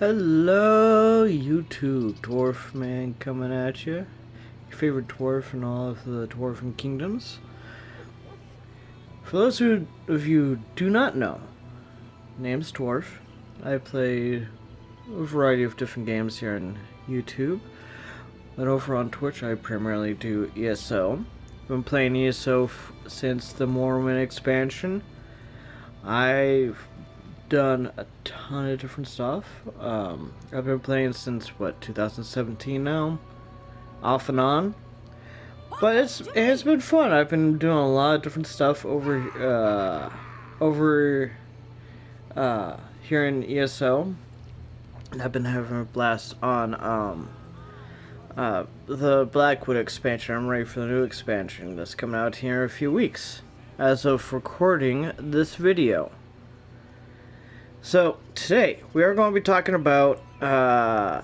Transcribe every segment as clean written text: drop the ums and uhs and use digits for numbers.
Hello, YouTube. Dwarf Man coming at you. Your favorite dwarf in all of the dwarven kingdoms. For those of you who do not know, my name's Dwarf. I play a variety of different games here on YouTube. But over on Twitch, I primarily do ESO. I've been playing ESO since the Morrowind expansion. I've done a ton of different stuff. I've been playing since 2017 now, off and on. But it's been fun. I've been doing a lot of different stuff over here in ESO. And I've been having a blast on the Blackwood expansion. I'm ready for the new expansion that's coming out here in a few weeks, as of recording this video. So, today, we are going to be talking about my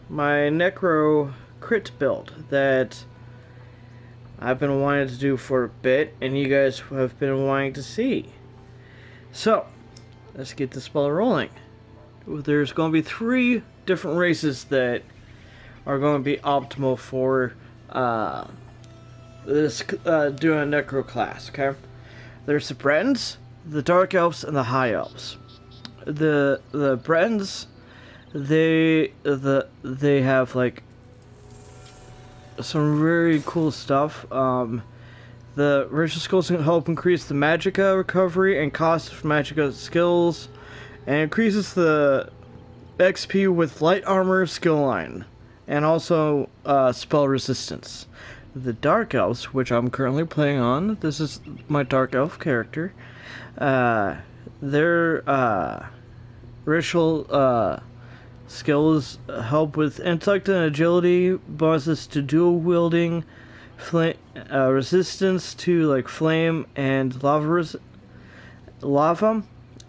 Necro crit build that I've been wanting to do for a bit, and you guys have been wanting to see. So, let's get this ball rolling. There's going to be 3 different races that are going to be optimal for this doing a Necro class, okay? There's the Bretons, the Dark Elves, and the High Elves. The Bretons, they have like some very cool stuff. The racial skills can help increase the magicka recovery and cost of magicka skills, and increases the XP with light armor skill line, and also spell resistance. The Dark Elves, which I'm currently playing on, this is my Dark Elf character. Their racial skills help with intellect and agility, bonuses to dual wielding, resistance to like flame and lava,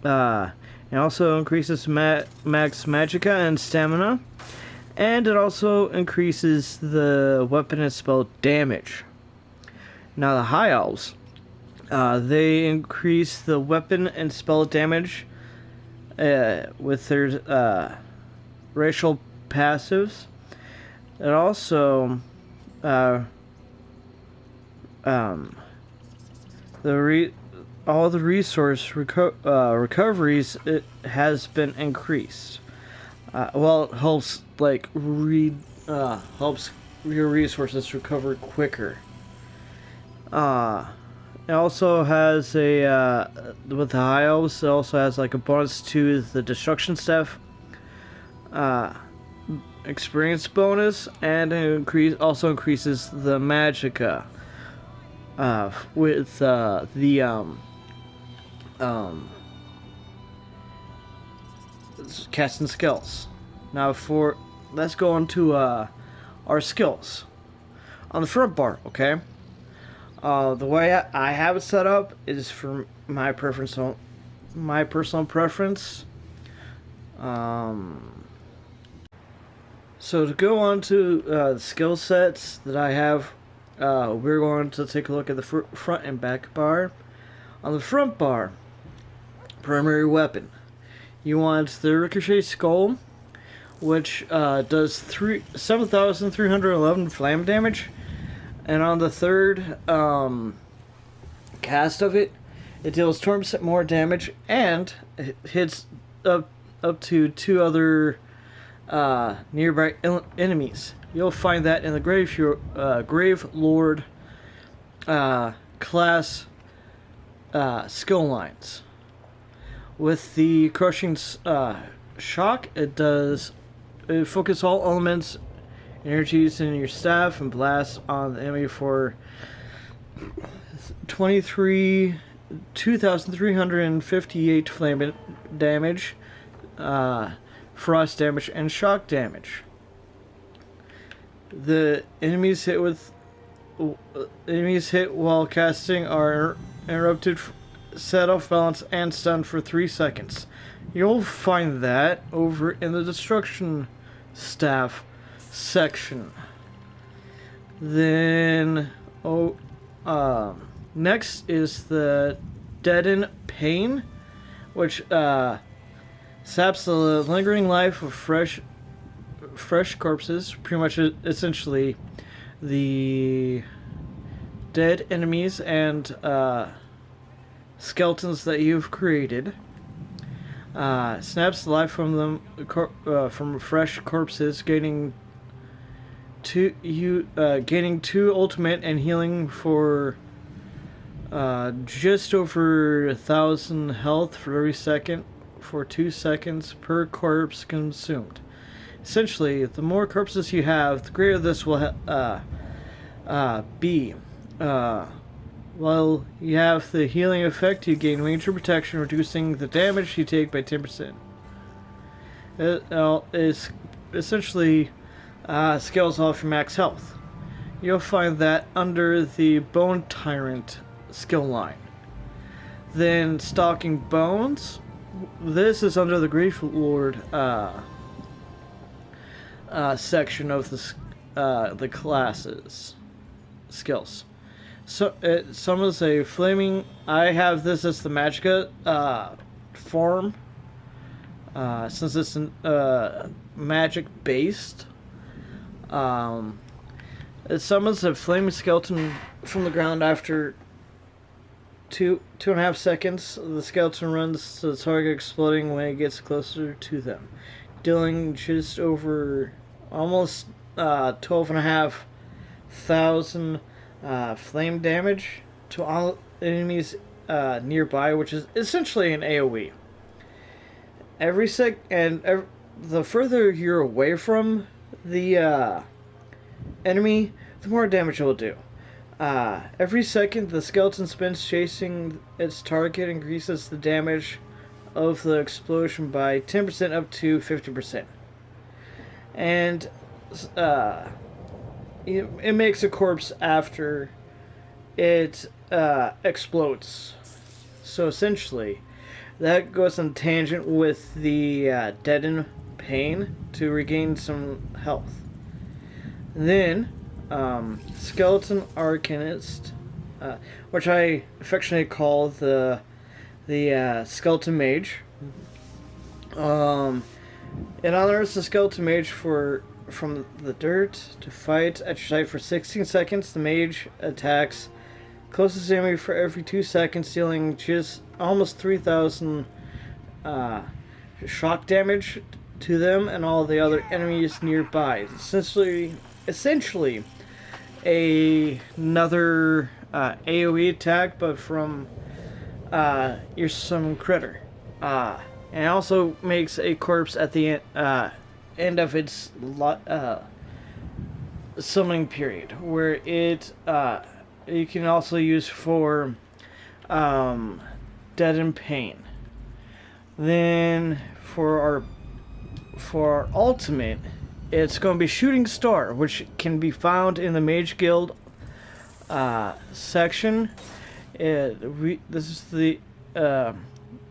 and also increases max magicka and stamina, and it also increases the weapon and spell damage. Now the High Elves, they increase the weapon and spell damage with their racial passives. It also all the resource recoveries, it has been increased. Well, it helps helps your resources recover quicker. It also has with the High Elves, it also has like a bonus to the destruction staff experience bonus, and it also increases the magicka with the casting skills. Now let's go on to our skills on the front bar, okay? The way I have it set up is for my preference, my personal preference. So to go on to the skill sets that I have, we're going to take a look at the front and back bar. On the front bar, primary weapon, you want the Ricochet Skull, which does 7,311 flame damage. And on the third cast of it, it deals 20% more damage, and it hits up to 2 other nearby enemies. You'll find that in the Grave Lord class skill lines. With the Crushing Shock, it focuses all elements, energies in your staff, and blasts on the enemy for 2,358 flame damage, frost damage, and shock damage. The enemies hit while casting are interrupted, set off balance, and stunned for 3 seconds. You'll find that over in the destruction staff section. Then next is the Deaden Pain, which saps the lingering life of fresh corpses, pretty much essentially the dead enemies and skeletons that you've created. Snaps the life from them from fresh corpses, gaining two ultimate and healing for just over 1,000 health for every second for 2 seconds per corpse consumed. Essentially, the more corpses you have, the greater this will be. While you have the healing effect, you gain major protection, reducing the damage you take by 10%. It is essentially scales off your max health. You'll find that under the Bone Tyrant skill line. Then Stalking Bones. This is under the Grief Lord section of the classes skills. So it summons a flaming. I have this as the Magicka form, since it's magic based. It summons a flaming skeleton from the ground after 2.5 seconds. The skeleton runs to the target, exploding when it gets closer to them, dealing just over almost 12,500 flame damage to all enemies nearby, which is essentially an AoE. The further you're away from the enemy, the more damage it will do. Every second the skeleton spends chasing its target increases the damage of the explosion by 10% up to 50%. And it makes a corpse after it explodes. So essentially, that goes on tangent with the Deaden Pain to regain some health. Then, Skeleton Arcanist, which I affectionately call the Skeleton Mage. It honors the Skeleton Mage from the dirt to fight at your side for 16 seconds. The mage attacks closest enemy for every 2 seconds, dealing just almost 3,000 shock damage to them and all the other enemies nearby. Essentially another AoE attack, but from your summon critter. And it also makes a corpse at the end of its summoning period, where it you can also use for Deaden Pain. Then for our ultimate, it's going to be Shooting Star, which can be found in the Mage Guild section. This is the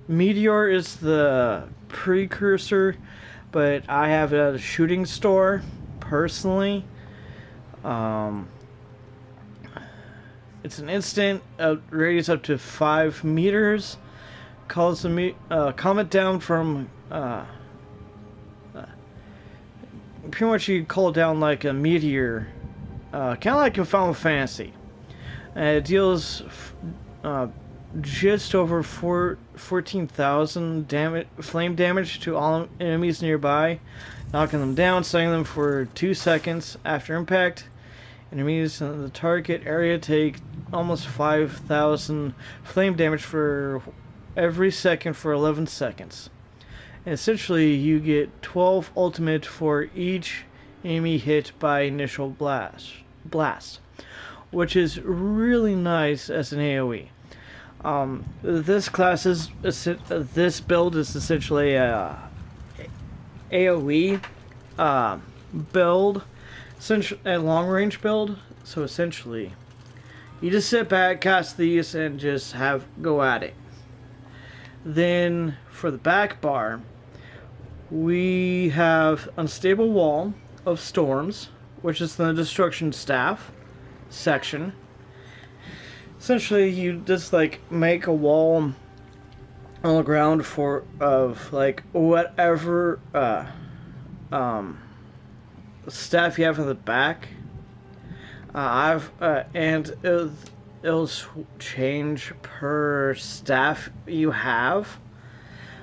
Meteor is the precursor, but I have it at a Shooting Star personally. It's an instant, radius up to 5 meters. Calls the comet down from pretty much you call it down like a meteor, kind of like in Final Fantasy. It deals just over 14,000 flame damage to all enemies nearby, knocking them down, stunning them for 2 seconds after impact. Enemies in the target area take almost 5,000 flame damage for every second for 11 seconds. And essentially, you get 12 ultimate for each enemy hit by initial blast, which is really nice as an AoE. This build is essentially a AoE build, a long range build. So essentially, you just sit back, cast these, and just go at it. Then for the back bar, we have Unstable Wall of Storms, which is the Destruction Staff section. Essentially, you just make a wall on the ground for of like whatever um, staff you have in the back. I've and it'll change per staff you have.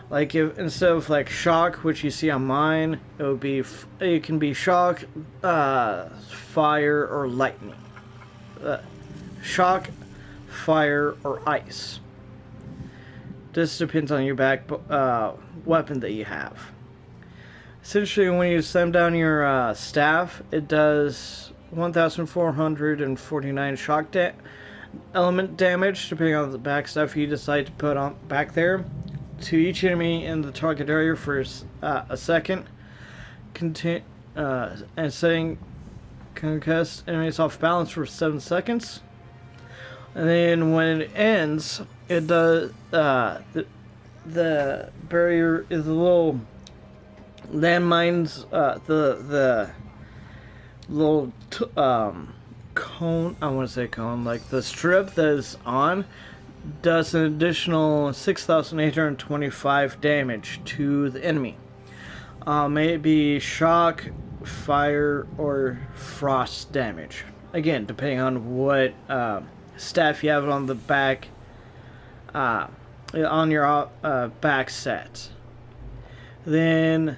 Like if instead of like shock, which you see on mine, it can be shock, fire, or lightning. Shock, fire, or ice. This depends on your back weapon that you have. Essentially, when you slam down your staff, it does 1,449 shock element damage, depending on the back stuff you decide to put on back there, to each enemy in the target area for a second. And setting concussed enemies off balance for 7 seconds. And then when it ends, it does the barrier is a little landmines. The little cone. I want to say cone. Like the strip that is on does an additional 6,825 damage to the enemy. May it be shock, fire, or frost damage. Again, depending on what staff you have on the back, on your back set. Then,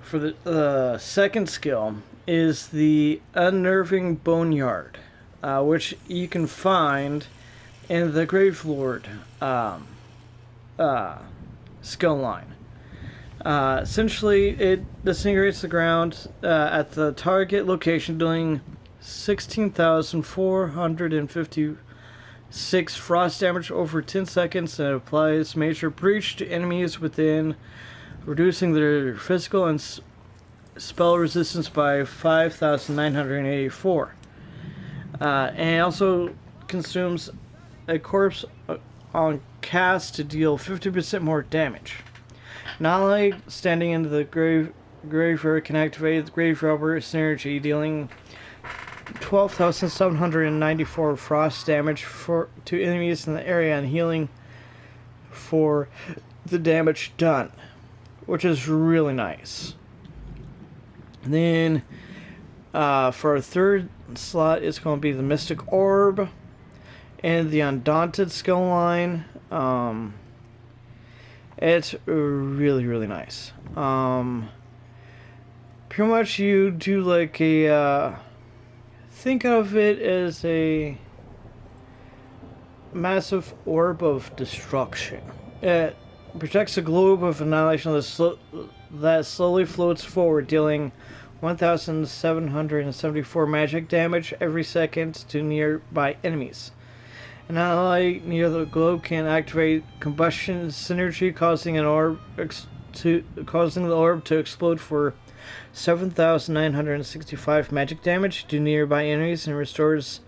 for the second skill is the Unnerving Boneyard, which you can find in the Gravelord skill line. Essentially, it disintegrates the ground at the target location, dealing 16,456 frost damage over 10 seconds, and applies major breach to enemies within, reducing their physical and spell resistance by 5,984. And it also consumes a corpse on cast to deal 50% more damage. Not only standing into the graveyard can activate the grave robber synergy, dealing 12,794 frost damage to enemies in the area and healing for the damage done, which is really nice. And then for our third slot, it's going to be the Mystic Orb and the Undaunted skill line. It's really, really nice. Pretty much you do like a... think of it as a massive orb of destruction. It protects the globe of annihilation that slowly floats forward, dealing 1,774 magic damage every second to nearby enemies. An ally near the globe can activate combustion synergy, causing the orb to explode for 7,965 magic damage to nearby enemies, and restores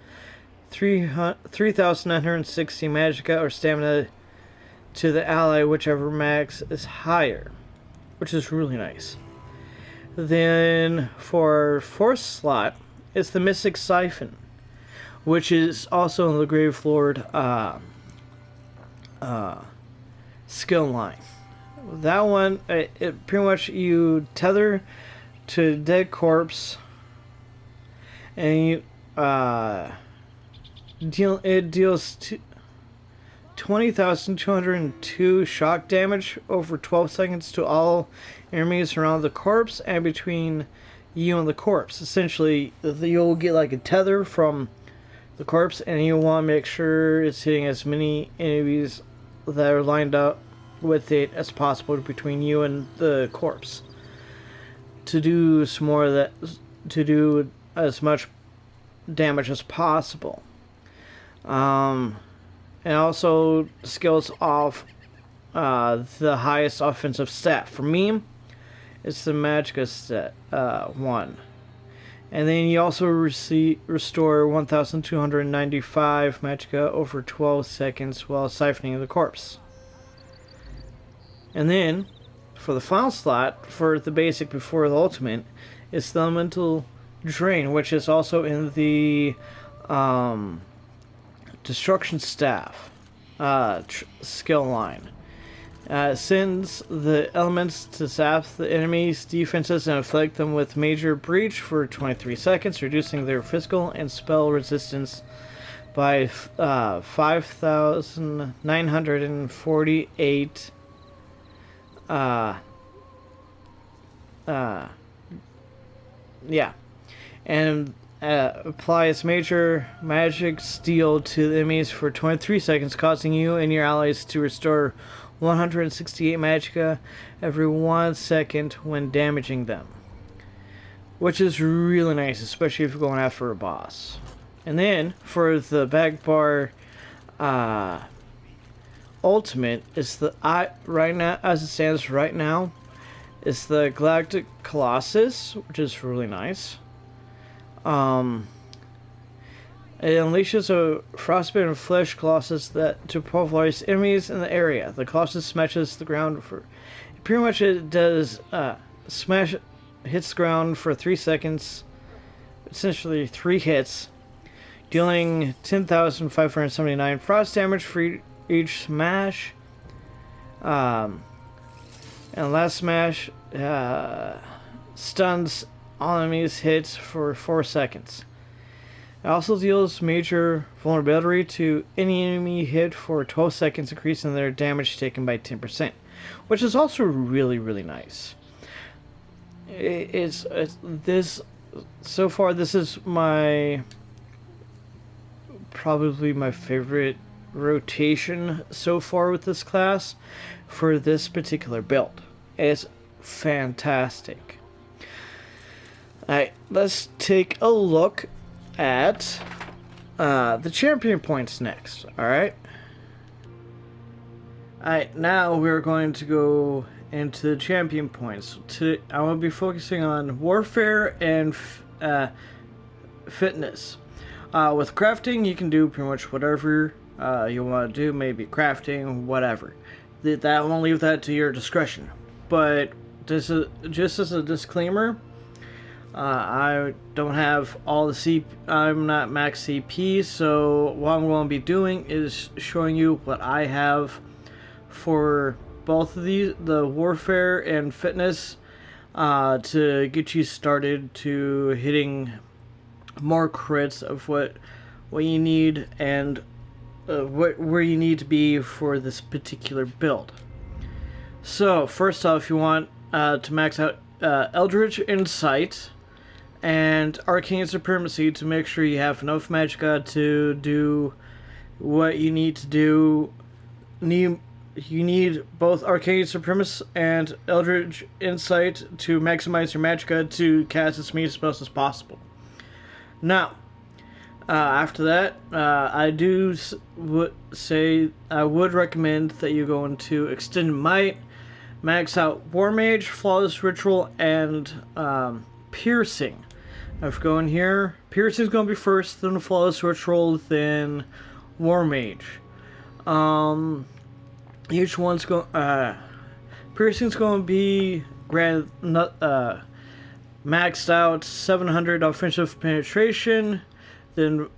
3,960 magicka or stamina to the ally, whichever max is higher, which is really nice. Then for our fourth slot, it's the Mystic Siphon, which is also in the Gravelord skill line. That one, it pretty much you tether to a dead corpse, and it deals 20,202 shock damage over 12 seconds to all enemies around the corpse and between you and the corpse. Essentially, you'll get like a tether from the corpse, and you want to make sure it's hitting as many enemies that are lined up with it as possible between you and the corpse, to do some more of that, to do as much damage as possible. And also skills off the highest offensive stat. For me, it's the magicka stat 1. And then you also restore 1,295 magicka over 12 seconds while siphoning the corpse. And then, for the final slot, for the basic before the ultimate, is the Elemental Drain, which is also in the Destruction Staff skill line. Sends the elements to zap the enemy's defenses and inflict them with major breach for 23 seconds, reducing their physical and spell resistance by 5,948 yeah, and applies major magic steel to the enemies for 23 seconds, causing you and your allies to restore 168 magicka every 1 second when damaging them, which is really nice, especially if you're going after a boss. And then for the Bagbar ultimate, is the right now, as it stands right now, is the Galactic Colossus, which is really nice. It unleashes a frostbitten flesh colossus that to pulverize enemies in the area. The colossus smashes the ground for pretty much it does hits the ground for 3 seconds, essentially 3 hits, dealing 10,579 frost damage for each smash. And last smash stuns all enemies hits for 4 seconds. It also deals major vulnerability to any enemy hit for 12 seconds, increasing their damage taken by 10%, which is also really, really nice. It's this so far. This is probably my favorite rotation so far with this class for this particular build. It's fantastic. Alright, let's take a look at the champion points next. Alright, now we're going to go into the champion points. I will be focusing on warfare and fitness. With crafting, you can do pretty much whatever you want to do, maybe crafting, whatever. I won't leave that to your discretion. But just as a disclaimer, I don't have all the CP. I'm not max CP, so what I'm going to be doing is showing you what I have for both of these, the warfare and fitness, to get you started to hitting more crits of what you need and where you need to be for this particular build. So first off, you want to max out Eldritch Insight and Arcane Supremacy to make sure you have enough magicka to do what you need to do. You need both Arcane Supremacy and Eldritch Insight to maximize your magicka to cast as many spells as possible. Now, after that, I would recommend that you go into Extended Might, max out War Mage, Flawless Ritual, and Piercing. If going here, Piercing is going to be first, then Flawless Ritual, then War Mage. Each one's going. Piercing's going to be maxed out 700 offensive penetration. Then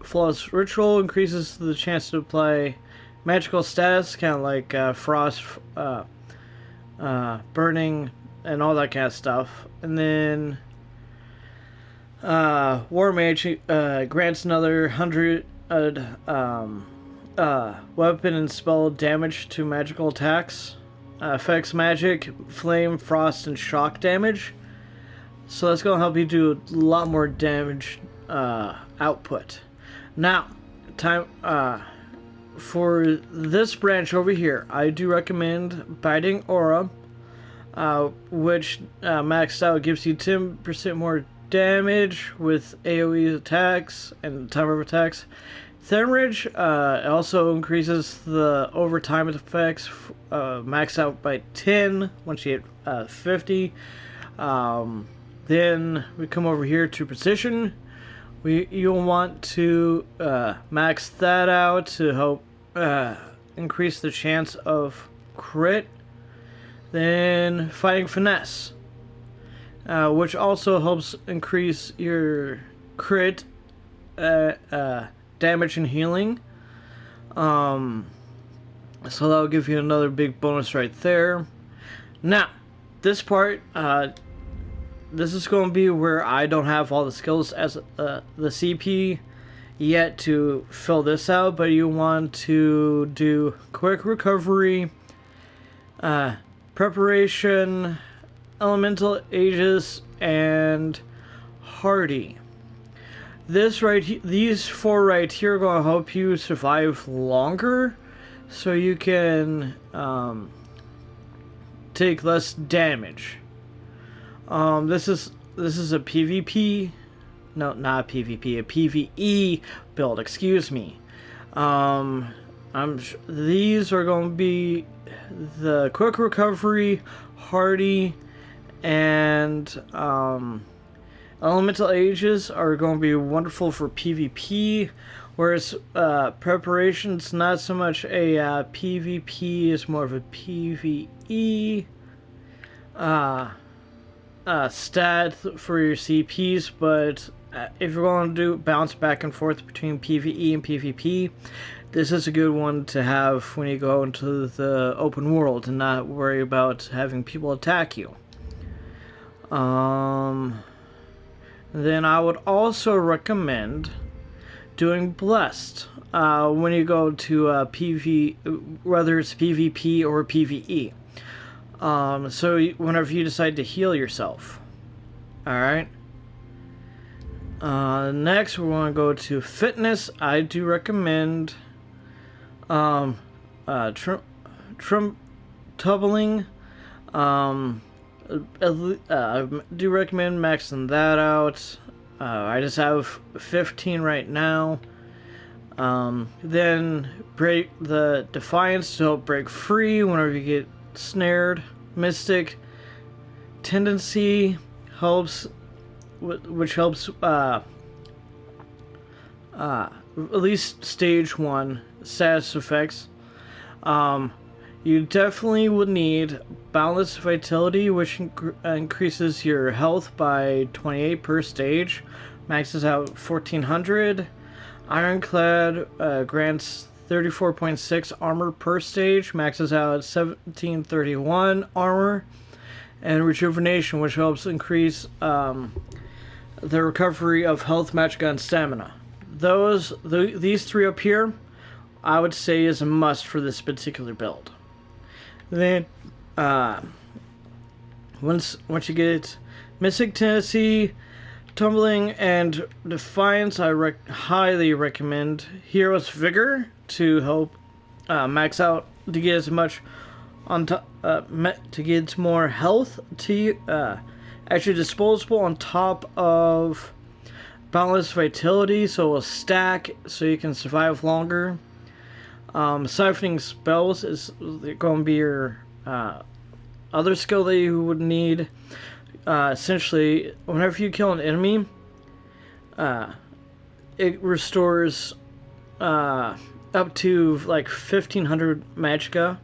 Flawless Ritual increases the chance to apply magical status, kind of like frost, burning, and all that kind of stuff. And then War Mage grants another 100 weapon and spell damage to magical attacks. Affects magic, flame, frost, and shock damage. So that's going to help you do a lot more damage output. Now, for this branch over here, I do recommend Biting Aura, which maxed out gives you 10% more damage with AoE attacks and timer of attacks. Thermage also increases the overtime effects, maxed out by 10 once you hit 50. Then we come over here to Precision. You'll want to max that out to help increase the chance of crit. Then Fighting Finesse, which also helps increase your crit damage and healing. So that'll give you another big bonus right there. Now, this part, this is going to be where I don't have all the skills as the CP yet to fill this out, but you want to do quick recovery, preparation, elemental ages, and hardy. These 4 right here are going to help you survive longer, so you can take less damage. This is a PvP. No, not PvP, a PvE build. Excuse me. These are going to be the quick recovery, hardy, and elemental ages are going to be wonderful for PvP. Whereas preparation's not so much a PvP, it's more of a PvE stat for your CPs, but if you're going to do bounce back and forth between PvE and PvP, this is a good one to have when you go into the open world and not worry about having people attack you. Then I would also recommend doing Blessed when you go to PV, whether it's PvP or PvE. So whenever you decide to heal yourself. Alright. Next, we want to go to Fitness. I do recommend tumbling. I do recommend maxing that out. I just have 15 right now. Then break the Defiance to help break free whenever you get snared. Mystic Tendency helps, which helps at least stage 1 status effects. You definitely would need Boundless Vitality, which increases your health by 28 per stage, maxes out 1400. Ironclad grants 34.6 armor per stage, maxes out at 1731 armor. And Rejuvenation, which helps increase the recovery of health, magicka, and stamina. These 3 up here, I would say is a must for this particular build. Then, once you get Mystic Tendency, Tumbling, and Defiance, I highly recommend Hero's Vigor to help max out to get as much on to get more health to actually disposable on top of Boundless Vitality, so it will stack so you can survive longer. Siphoning Spells is going to be your other skill that you would need. Essentially, whenever you kill an enemy, it restores up to like 1500 magicka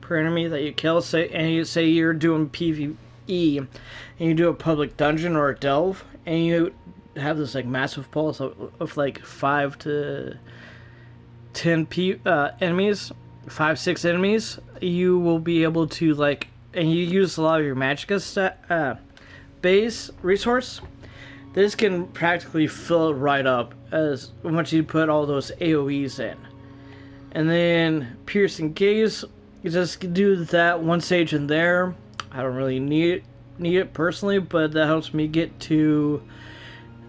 per enemy that you kill. Say you're doing PvE and you do a public dungeon or a delve, and you have this like massive pulse of like 5 to 10 enemies, 5-6 enemies, you will be able to and you use a lot of your magicka base resource. This can practically fill it right up as once you put all those AoEs in. And then Piercing Gaze, you just do that one stage in there. I don't really need it personally, but that helps me get to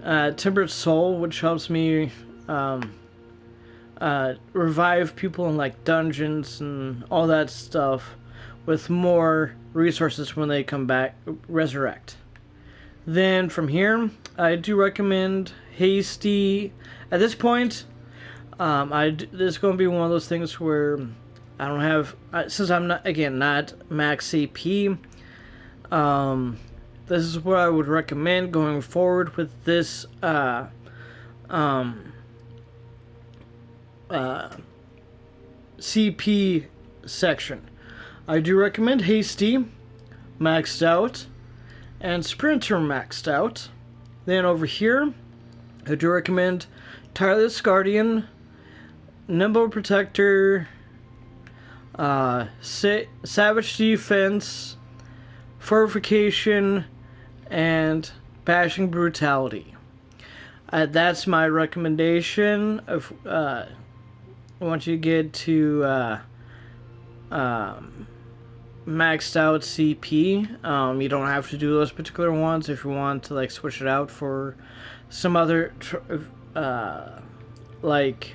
Tempered Soul, which helps me revive people in like dungeons and all that stuff with more resources when they come back, resurrect. Then from here, I do recommend Hasty. At this point, this is going to be one of those things where I don't have, since I'm not max CP. This is what I would recommend going forward with this CP section. I do recommend Hasty, maxed out, and Sprinter maxed out. Then over here, I do recommend Tireless Guardian, Nimble Protector, Savage Defense, Fortification, and Bashing Brutality. That's my recommendation. Of once you get to maxed out CP, you don't have to do those particular ones. If you want to like switch it out for some other like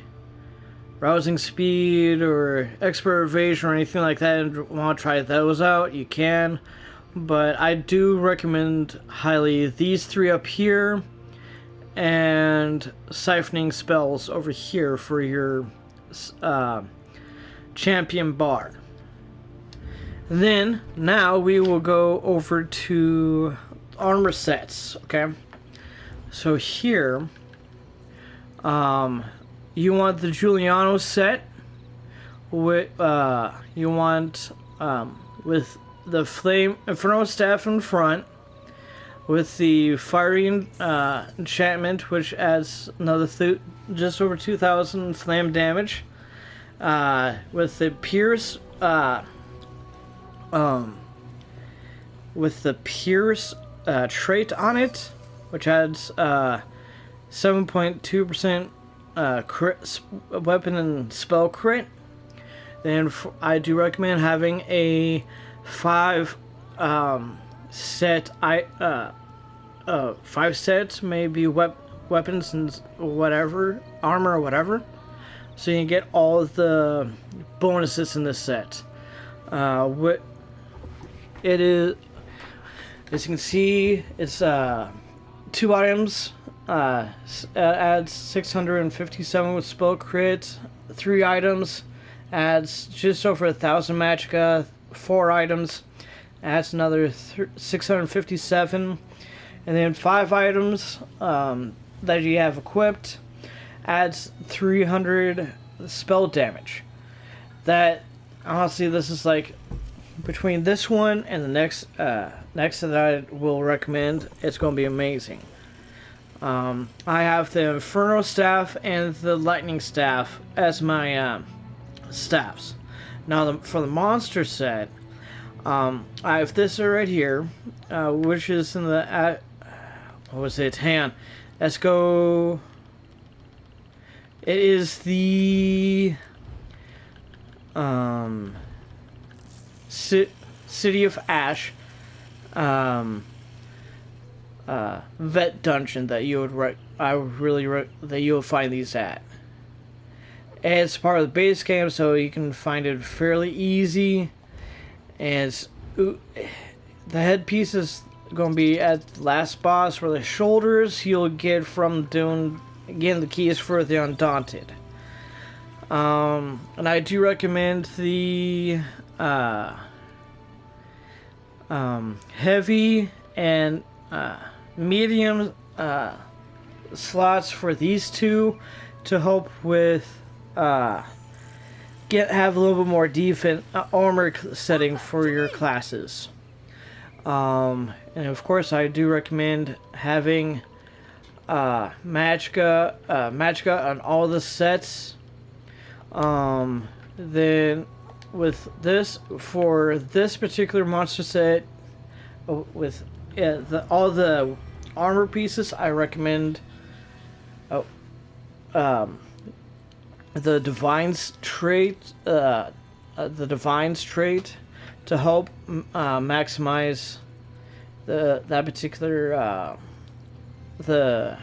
rousing speed or expert evasion or anything like that, and want to try those out, you can. But I do recommend highly these three up here and siphoning spells over here for your champion bar. Then now we will go over to armor sets. Okay, so here you want the Giuliano set with you want with the Flame Inferno Staff in front, with the Fiery enchantment, which adds another just over 2,000 flame damage, with the Pierce trait on it, which adds 7.2% crit, weapon and spell crit. Then I do recommend having a 5 set. 5 sets, maybe weapons and whatever, armor or whatever, so you can get all of the bonuses in this set. What it is, as you can see, it's 2 items. Adds 657 with spell crit. 3 items adds just over 1,000 magicka. 4 items adds another 657, and then 5 items that you have equipped adds 300 spell damage. That honestly, this is like between this one and the next that I will recommend, it's going to be amazing. I have the Inferno Staff and the Lightning Staff as my staffs. Now, for the monster set, I have this right here, which is in the what was it? Hang on. Let's go. It is the City of Ash vet dungeon that you would that you will find these at. It's part of the base game, so you can find it fairly easy. And the headpiece is going to be at the last boss, where the shoulders you'll get from doing getting the keys for the Undaunted. And I do recommend the heavy and medium slots for these two to help with have a little bit more defense armor setting for your classes. And of course, I do recommend having magicka on all the sets. Then with this, for this particular monster set, with all the armor pieces, I recommend the Divine's trait, to help maximize that particular the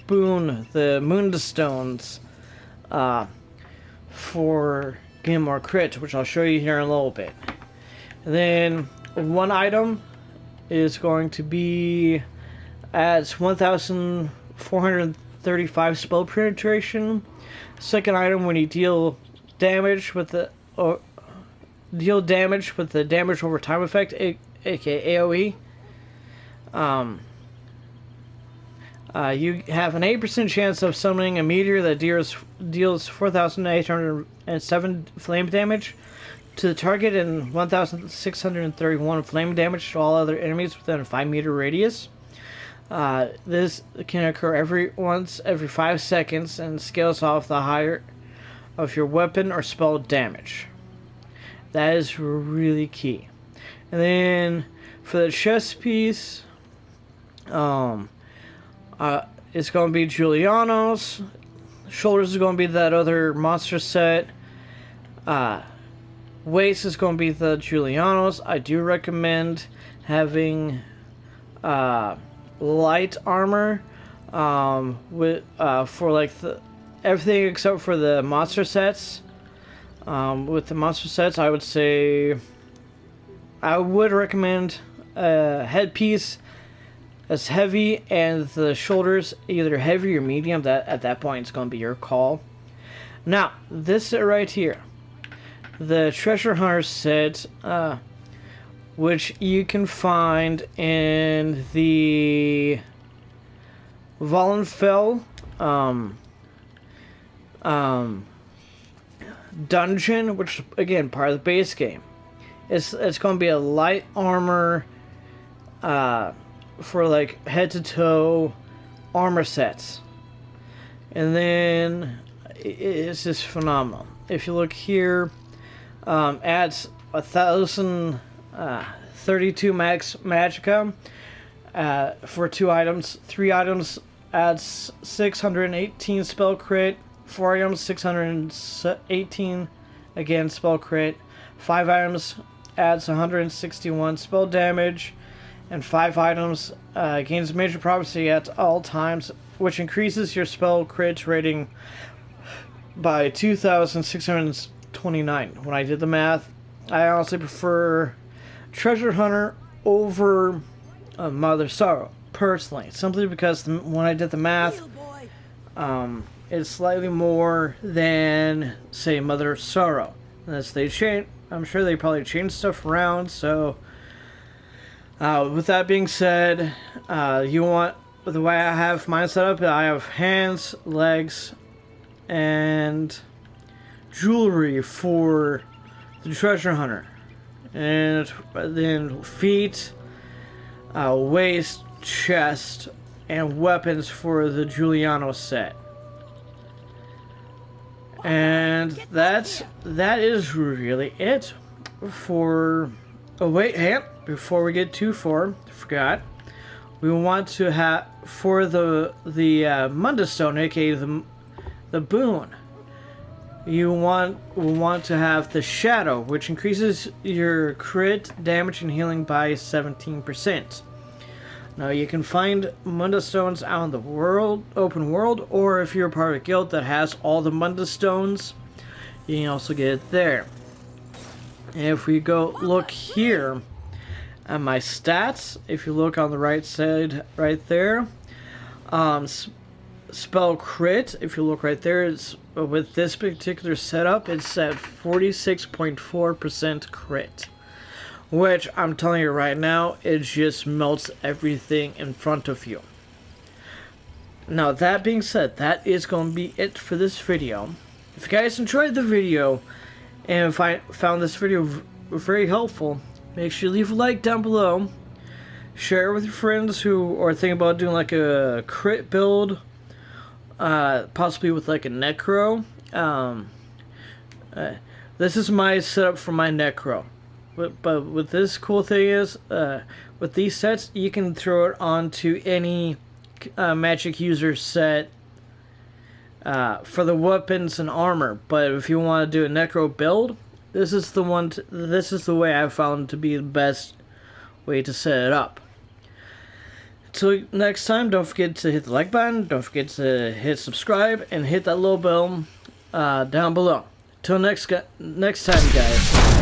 boon, the Moonstones, for getting more crit, which I'll show you here in a little bit. And then one item is going to be adds 1,435 spell penetration. Second item, when you deal damage with the damage over time effect, aka AOE, you have an 8% chance of summoning a meteor that deals 4,807 flame damage to the target and 1,631 flame damage to all other enemies within a 5-meter radius. This can occur every 5 seconds and scales off the higher of your weapon or spell damage. That is really key. And then for the chest piece, it's going to be Giuliano's. Shoulders is going to be that other monster set. Waist is going to be the Giuliano's. I do recommend having light armor with for like everything except for the monster sets. With the monster sets, I would say I would recommend a headpiece as heavy and the shoulders either heavy or medium. That at that point it's going to be your call. Now this set right here, the Treasure Hunter set, which you can find in the Vollenfell dungeon, which again part of the base game. It's going to be a light armor for like head to toe armor sets, and then it's just phenomenal. If you look here, adds 1,032 max magicka for 2 items. 3 items adds 618 spell crit. 4 items 618 again spell crit. 5 items adds 161 spell damage, and 5 items gains major prophecy at all times, which increases your spell crit rating by 2,629. When I did the math, I honestly prefer Treasure Hunter over Mother Sorrow personally, simply because when I did the math, it's slightly more than say Mother Sorrow. As they change, I'm sure they probably changed stuff around. So, with that being said, you want the way I have mine set up. I have hands, legs, and jewelry for the Treasure Hunter, and then feet, waist, chest, and weapons for the Giuliano set. And that is really it for. Oh wait, hey! Before we get too far, I forgot. We want to have for the Munda Stone, aka the boon. We want to have the Shadow, which increases your crit, damage, and healing by 17%. Now you can find Munda Stones out in the open world, or if you're a part of a guild that has all the Munda Stones, you can also get it there. And if we go look here at my stats, if you look on the right side right there, spell crit, if you look right there, it's with this particular setup, it's at 46.4% crit. Which, I'm telling you right now, it just melts everything in front of you. Now, that being said, that is going to be it for this video. If you guys enjoyed the video, and if I found this video very helpful, make sure you leave a like down below. Share it with your friends who are thinking about doing like a crit build, possibly with like a Necro. This is my setup for my Necro. But what this cool thing is, with these sets, you can throw it onto any magic user set for the weapons and armor. But if you want to do a Necro build, this is the one. This is the way I found to be the best way to set it up. Until next time, don't forget to hit the like button. Don't forget to hit subscribe and hit that little bell down below. Till next time, guys.